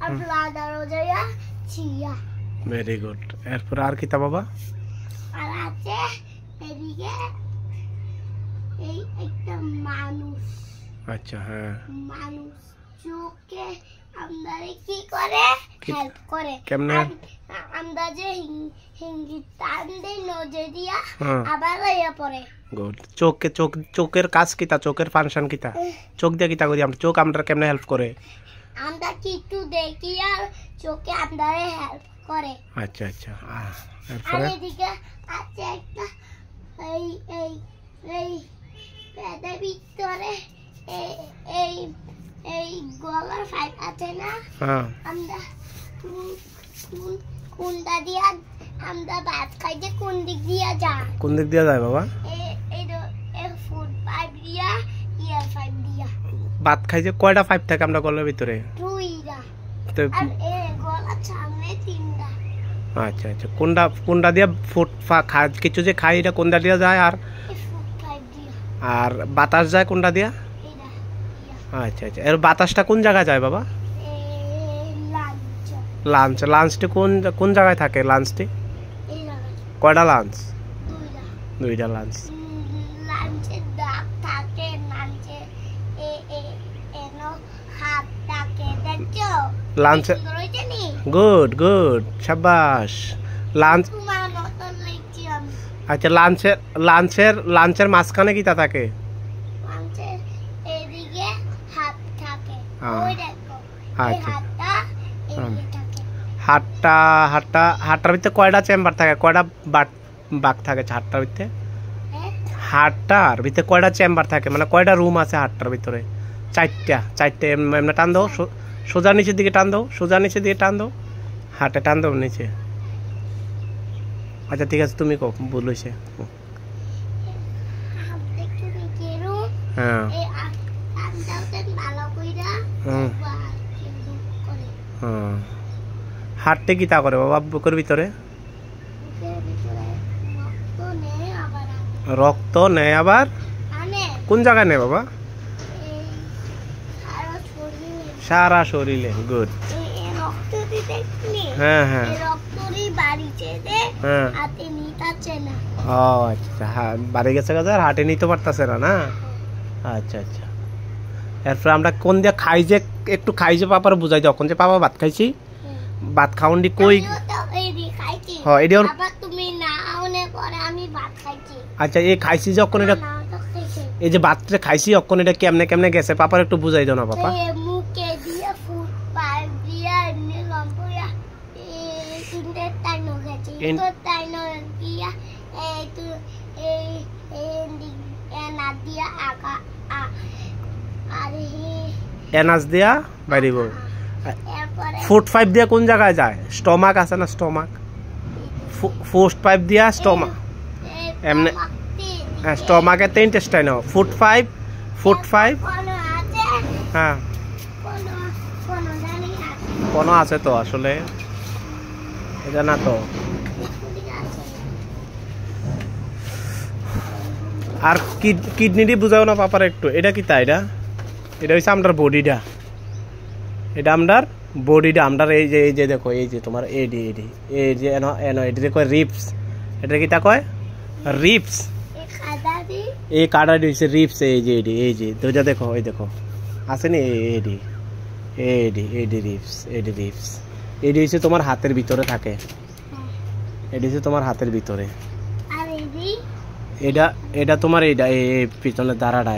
আর ব্লাডারও যায় ছিয়া। Very good. এরপর আর কিতা বাবা? আর আছে এদিকে এই একটা মানুষ। আচ্ছা হ্যাঁ। মানুষ চোখে আমাদের কি করে হেল্প করে। কেমনে? আমরা যে হিঙ্গি টান দেই নজে দিয়া আবার লাইয়া পড়ে। গুড। চোখের কাজ কিতা? চোখের ফাংশন কিতা? চোখ দিয়ে কিতা করি আমরা? চোখ আমরা কেমনে হেল্প করে? আমরা কিছু দেখি আর চোখে আমাদের হেল্প করে। আচ্ছা আচ্ছা। আর এরপরে এদিকে আছে একটা এই এই এই পেটের ভিতরে এই এই গলার ফাইল আছে না? হ্যাঁ। আমরা কোনটা দিয়া আমরা ভাত খাই যে কোন দিক দিয়া যায়? কোন দিক দিয়ে যায় বাবা? এই ফুড পাইপ দিয়া ইয়ার পাইপ দিয়া। ভাত খাই যে কয়টা পাইপ থাকে আমরা গলার ভিতরে? দুইটা। তো আর এই গলার সামনে তিনটা। আচ্ছা আচ্ছা। কোনটা দিয়ে ফুড কিছু যে খাই এটা কোনটা দিয়ে যায়? আর এই ফুড পাইপ দিয়া। আর বাতাস যায় কোনটা দিয়া? এটা আচ্ছা আচ্ছা। এর বাতাসটা কোন জায়গায় যায় বাবা? লাঞ্চটি কোন জায়গায় থাকে? লাঞ্চটি কয়টা লাঞ্চ? দুইটা লাঞ্চ। লাঞ্চে দাগ থাকে, লাঞ্চে এনো হাত থাকে, দেখছো? লাঞ্চে গুড গুড, শাবাশ। লাঞ্চ তোমার মতো লিখছি আমি। আচ্ছা, লাঞ্চের মাঝখানে কিটা থাকে? লাঞ্চের এদিকে হাত থাকে, ওই দেখো। এই আচ্ছা। হাতটা এদিকে থাকে। হাটটার ভিতরে কয়টা চেম্বার থাকে? কয়টা বাক থাকে হাটটার ভিতরে? হাটটার ভিতরে কয়টা চেম্বার থাকে, মানে কয়টা রুম আছে হাটটার ভিতরে? চারটে। এমনি টান দাও, সোজা নিচের দিকে টান দাও, সোজা নিচের দিকে টান দাও, হাটে টান দাও নিচে। আচ্ছা ঠিক আছে, তুমি কো বলেছে। হ্যাঁ হ্যাঁ। হাটতে কি তা করে বাবা বুকের ভিতরে? রক্ত নেয় আবার কোন জায়গায় নেয় বাবা? সারা শরীরে। গুড। হ্যাঁ হ্যাঁ। ও আচ্ছা, বাড়ি গেছে কাজ আর হাটে নিতে পারতেছে না। আচ্ছা আচ্ছা। এরপর আমরা কোন দিয়ে খাই যে একটু খাই যে পাপার বুঝাই দাও, কোন যে পাপা ভাত খাইছি, ভাত খাওয়ান্ডি কই? হ্যাঁ এটি আচ্ছা, এই খাইছি যখন এটা এই যে ভাতটা খাইছি যখন এটা কেমনে কেমনে গেছে পাপার একটু বুঝাই দাও না পাপা। এনাজ দিয়া বাইরিব। ফুড পাইপ দিয়া কোন জায়গায় যায়? স্টমাক আছে না? স্টমাক ফুড পাইপ দিয়া স্টমাক এমনি। স্টমাকে তো ইন্টেস্টাইন। ফুড পাইপ হ্যাঁ কোনো আছে তো আসলে এটা না তো। আর কিডনিটি বুঝাও না পাপার একটু। এটা কি তা? এটা হচ্ছে আমরার বডিটা। এটা আমরার বডিটা। আমরার এই যে দেখো, এই যে তোমার এডি এই যে এটি কয় রিপস। এটা কি তা কয়? রিপস। এই কাটাটি হচ্ছে রিপস। এই যে দুইটা দেখো, ওই দেখো আসেনি এডি রিপস। এডি হচ্ছে তোমার হাতের ভিতরে থাকে। এডি হচ্ছে তোমার হাতের ভিতরে। এটা তোমার এইটা এই পিছনের দাঁড়াটা